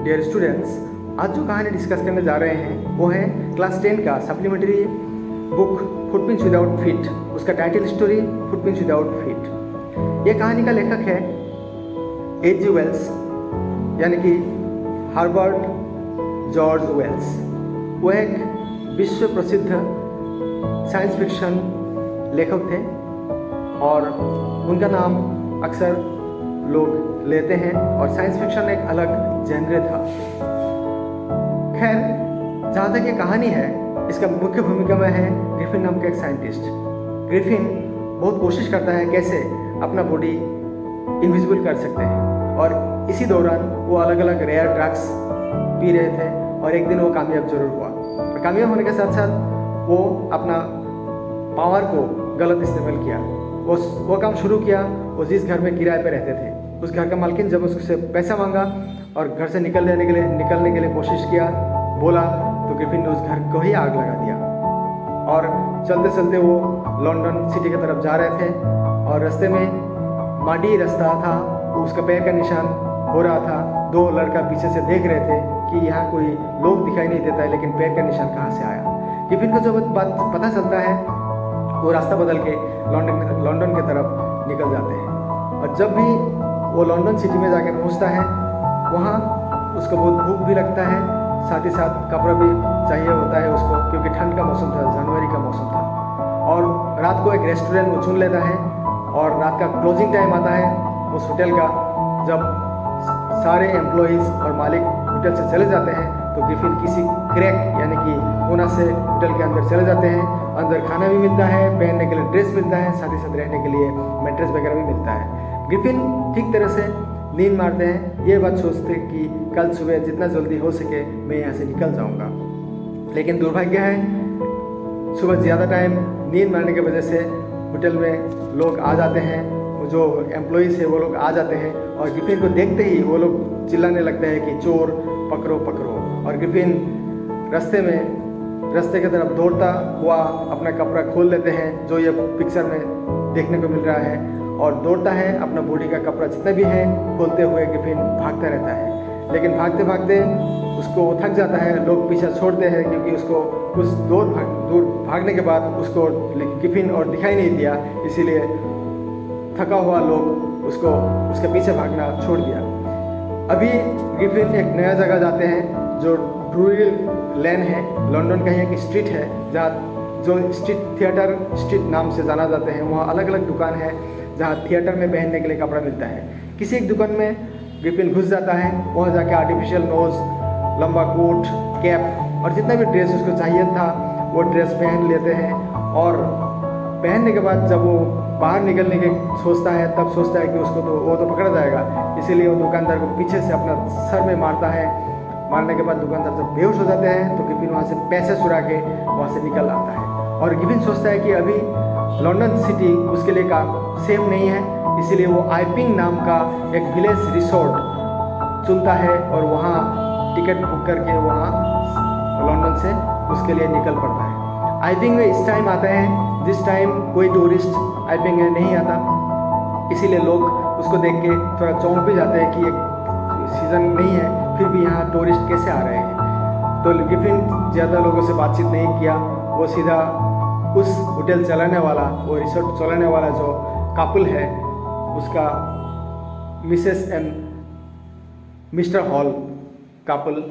Dear students, आज जो कहानी डिस्कस करने जा रहे हैं वो है क्लास 10 का supplementary book footprints without feet. उसका title story footprints without feet. ये कहानी का लेखक है H.G. वेल्स, यानी कि हर्बर्ट जॉर्ज वेल्स। वो एक विश्व प्रसिद्ध साइंस फिक्शन लेखक थे और उनका नाम अक्सर लोग लेते हैं और साइंस फिक्शन एक अलग जेनरे था। खैर, जहाँ तक ये कहानी है, इसका मुख्य भूमिका में है ग्रिफिन नाम का एक साइंटिस्ट। ग्रिफिन बहुत कोशिश करता है कैसे अपना बॉडी इनविजिबल कर सकते हैं और इसी दौरान वो अलग अलग रेयर ड्रग्स पी रहे थे और एक दिन वो कामयाब जरूर हुआ। और कामयाब होने के साथ साथ वो अपना पावर को गलत इस्तेमाल किया। वो काम शुरू किया। वो जिस घर में किराए पे रहते थे, उस घर का मालकिन जब उससे पैसा मांगा और घर से निकलने के लिए कोशिश किया, बोला, तो ग्रिफिन ने उस घर को ही आग लगा दिया। और चलते चलते वो लंदन सिटी की तरफ जा रहे थे और रास्ते में माटी रास्ता था, उसका पैर का निशान हो रहा था। दो लड़का पीछे से देख रहे थे कि यहाँ कोई लोग दिखाई नहीं देता है, लेकिन पैर का निशान कहाँ से आया। ग्रिफिन को जब बात पता चलता है, वो रास्ता बदल के लंदन की तरफ निकल जाते हैं। और जब भी वो लंदन सिटी में जाके पहुंचता है, वहाँ उसको बहुत भूख भी लगता है, साथ ही साथ कपड़ा भी चाहिए होता है उसको, क्योंकि ठंड का मौसम था, जनवरी का मौसम था। और रात को एक रेस्टोरेंट वो चुन लेता है और रात का क्लोजिंग टाइम आता है उस होटल का। जब सारे एम्प्लॉयज़ और मालिक होटल से चले जाते हैं, तो ग्रिफिन किसी क्रैक यानी कि कोना से होटल के अंदर चले जाते हैं। अंदर खाना भी मिलता है, पहनने के लिए ड्रेस मिलता है, साथ ही साथ रहने के लिए मैट्रेस वगैरह भी मिलता है। ग्रिफिन ठीक तरह से नींद मारते हैं, ये बात सोचते कि कल सुबह जितना जल्दी हो सके मैं यहाँ से निकल जाऊँगा। लेकिन दुर्भाग्य है, सुबह ज़्यादा टाइम नींद मारने की वजह से होटल में लोग आ जाते हैं, जो एम्प्लॉयज़ है वो लोग आ जाते हैं और ग्रिफिन को देखते ही वो लोग चिल्लाने लगते हैं कि चोर पकड़ो पकड़ो। और ग्रिफिन रास्ते की तरफ दौड़ता हुआ अपना कपड़ा खोल लेते हैं, जो ये पिक्चर में देखने को मिल रहा है, और दौड़ता है। अपना बॉडी का कपड़ा जितना भी है खोलते हुए ग्रिफिन भागता रहता है। लेकिन भागते भागते उसको थक जाता है, लोग पीछे छोड़ते हैं, क्योंकि उसको कुछ दूर भागने के बाद उसको ग्रिफिन और दिखाई नहीं दिया, इसीलिए थका हुआ लोग उसको उसके पीछे भागना छोड़ दिया। अभी ग्रिफिन एक नया जगह जाते हैं जो ड्रूरी लेन है, लंदन का ही एक स्ट्रीट है जहाँ जो स्ट्रीट थिएटर स्ट्रीट नाम से जाना जाते हैं। वहाँ अलग अलग दुकान है जहाँ थिएटर में पहनने के लिए कपड़ा मिलता है। किसी एक दुकान में ग्रिफिन घुस जाता है, वहाँ जाके आर्टिफिशियल नोज, लंबा कोट, कैप और जितना भी ड्रेस उसको चाहिए था वो ड्रेस पहन लेते हैं। और पहनने के बाद जब वो बाहर निकलने के सोचता है, तब सोचता है कि उसको वो तो पकड़ा जाएगा, इसीलिए वो दुकानदार को पीछे से अपना सर में मारता है। मारने के बाद दुकानदार जब बेहोश हो जाते हैं, तो ग्रिफिन वहाँ से पैसे चुरा के वहाँ से निकल आता है। और ग्रिफिन सोचता है कि अभी लंदन सिटी उसके लिए सेफ नहीं है, इसीलिए वो आइपिंग नाम का एक विलेज रिसोर्ट चुनता है और वहाँ टिकट बुक करके वहाँ लंदन से उसके लिए निकल पड़ता है। आइपिंग में इस टाइम आता है जिस टाइम कोई टूरिस्ट आइपिंग में नहीं आता, इसीलिए लोग उसको देख के थोड़ा चौंक भी जाते हैं कि एक सीज़न नहीं है, फिर भी यहाँ टूरिस्ट कैसे आ रहे हैं। तो ग्रिफिन ज़्यादा लोगों से बातचीत नहीं किया, वो सीधा उस होटल चलाने वाला, वो रिसोर्ट चलाने वाला जो कपल है, उसका Mrs and mister hall couple,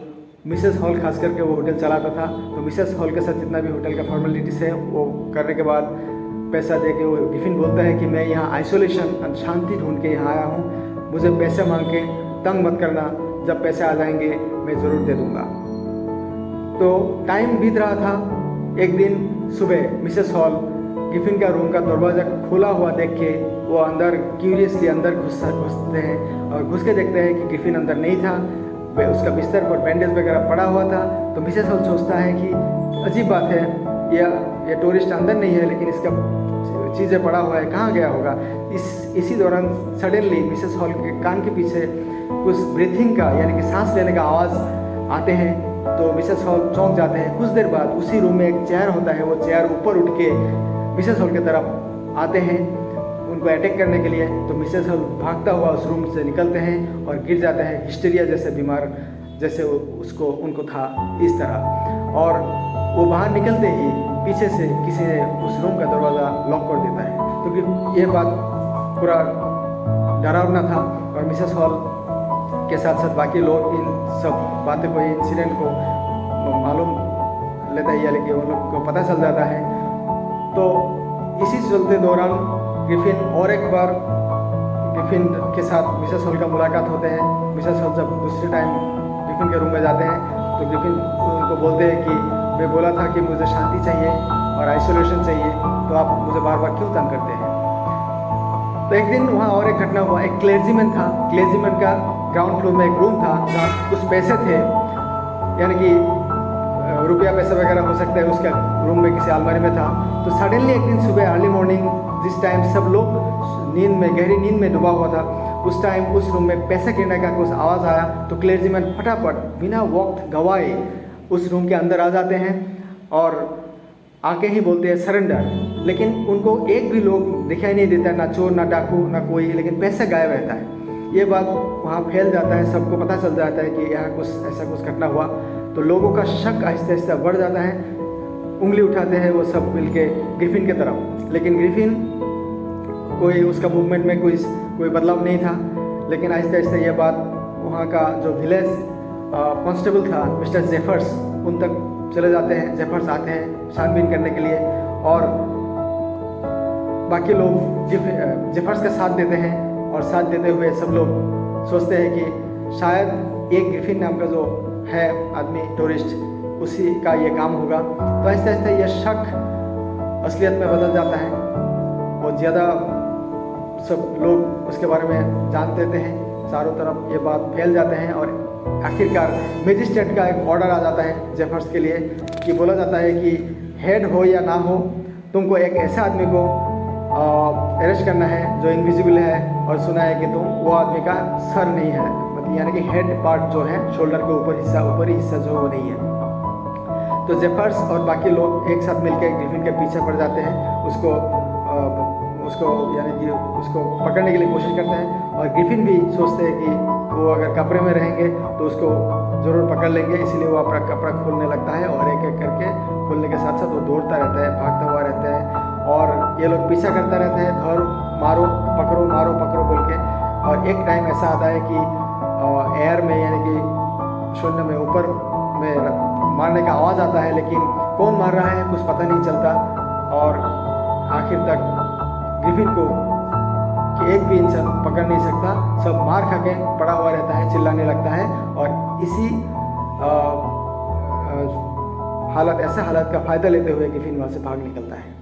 Mrs hall खास करके वो होटल चलाता था, तो मिसेस हॉल के साथ जितना भी होटल का फॉर्मेलिटीज़ है वो करने के बाद पैसा दे के वो ग्रिफिन बोलता है कि मैं यहाँ आइसोलेशन और शांति ढूंढ के यहाँ आया हूँ, मुझे पैसे मांग के तंग मत करना, जब पैसे आ जाएंगे मैं ज़रूर दे दूँगा। तो टाइम बीत रहा था। एक दिन सुबह मिसेस हॉल ग्रिफिन का रूम का दरवाज़ा खुला हुआ देख के वो अंदर क्यूरियसली अंदर घुसते हैं और घुस के देखते हैं कि ग्रिफिन अंदर नहीं था, वह उसका बिस्तर पर बैंडेज वगैरह पड़ा हुआ था। तो मिसेस हॉल सोचता है कि अजीब बात है, ये टूरिस्ट अंदर नहीं है, लेकिन इसका चीज़ें पड़ा हुआ है, कहाँ गया होगा। इसी दौरान सडनली मिसेस हॉल के कान के पीछे कुछ ब्रीथिंग का यानी कि सांस लेने का आवाज़ आते हैं, तो मिसेस हॉल चौंक जाते हैं। कुछ देर बाद उसी रूम में एक चेयर होता है, वो चेयर ऊपर उठ के मिसेस हॉल की तरफ आते हैं उनको अटैक करने के लिए। तो मिसेस हॉल भागता हुआ उस रूम से निकलते हैं और गिर जाते हैं, हिस्टीरिया जैसे बीमार जैसे उसको उनको था इस तरह। और वो बाहर निकलते ही पीछे से किसी ने उस रूम का दरवाज़ा लॉक कर देता है। तो ये बात पूरा डरावना था और मिसेस हॉल के साथ साथ बाकी लोग इन सब बातों को, इंसिडेंट को मालूम लेता है, यानी कि उन लोग को पता चल जाता है। तो इसी चलते दौरान ग्रिफिन और एक बार ग्रिफिन के साथ मिसेस हॉल का मुलाकात होते हैं। मिसेस हॉल जब दूसरे टाइम ग्रिफिन के रूम में जाते हैं तो ग्रिफिन उनको बोलते हैं कि मैं बोला था कि मुझे शांति चाहिए और आइसोलेशन चाहिए, तो आप मुझे बार बार क्यों तंग करते हैं। तो एक दिन वहाँ और एक घटना हुआ। एक क्लेर्जीमैन था। क्लेर्जीमैन का ग्राउंड फ्लोर में एक रूम था जहाँ कुछ पैसे थे, यानी कि रुपया पैसा वगैरह हो सकता है, उसका रूम में किसी अलमारी में था। तो सडनली एक दिन सुबह अर्ली मॉर्निंग, जिस टाइम सब लोग नींद में, गहरी नींद में डूबा हुआ था, उस टाइम उस रूम में पैसा गिरने का कुछ आवाज़ आया। तो क्लेर्जीमैन फटाफट बिना वक्त गवाए उस रूम के अंदर आ जाते हैं और आके ही बोलते हैं सरेंडर। लेकिन उनको एक भी लोग दिखाई नहीं देता, ना चोर ना डाकू ना कोई, लेकिन पैसा गायब रहता है। ये बात वहाँ फैल जाता है, सबको पता चल जाता है कि यहाँ कुछ ऐसा कुछ घटना हुआ। तो लोगों का शक आहिस्ते आहिस्ते बढ़ जाता है। उंगली उठाते हैं वो सब मिलके ग्रिफिन की तरफ, लेकिन ग्रिफिन कोई उसका मूवमेंट में कोई बदलाव नहीं था। लेकिन आहिस्ते आहिस्ते ये बात वहाँ का जो विलेज कांस्टेबल था मिस्टर जेफर्स, उन तक चले जाते हैं। जेफर्स आते हैं छानबीन करने के लिए और बाकी लोग जेफर्स का साथ देते हैं। और साथ देते हुए सब लोग सोचते हैं कि शायद एक ग्रिफिन नाम का जो है आदमी, टूरिस्ट, उसी का ये काम होगा। तो आहिस्ते आहिस्ते ये शक असलियत में बदल जाता है। बहुत ज़्यादा सब लोग उसके बारे में जान देते हैं, चारों तरफ ये बात फैल जाते हैं। और आखिरकार मजिस्ट्रेट का एक ऑर्डर आ जाता है जेफर्स के लिए कि बोला जाता है कि हेड हो या ना हो, तुमको एक ऐसा आदमी को अरेस्ट करना है जो इनविजिबल है, और सुना है कि तुम वो आदमी का सर नहीं है, मतलब यानी कि हेड पार्ट जो है, शोल्डर के ऊपरी हिस्सा जो वो नहीं है। तो जेफर्स और बाकी लोग एक साथ मिलकर ग्रिफिन के पीछे पड़ जाते हैं, उसको यानी कि उसको पकड़ने के लिए कोशिश करते हैं। और ग्रिफिन भी सोचते हैं कि वो अगर कपड़े में रहेंगे तो उसको ज़रूर पकड़ लेंगे, इसीलिए वो अपना कपड़ा खोलने लगता है और एक एक करके खोलने के साथ साथ वो दौड़ता रहता है, भागता हुआ रहता है। और ये लोग पीछा करता रहते हैं, धर मारो पकड़ो बोल के। और एक टाइम ऐसा आता है कि एयर में, यानी कि शून्य में, ऊपर में मारने का आवाज़ आता है, लेकिन कौन मार रहा है कुछ पता नहीं चलता। और आखिर तक ग्रिफिन को कि एक भी इंसान पकड़ नहीं सकता, सब मार खा के पड़ा हुआ रहता है, चिल्लाने लगता है। और इसी ऐसा हालत का फ़ायदा लेते हुए ग्रिफिन वहाँ से भाग निकलता है।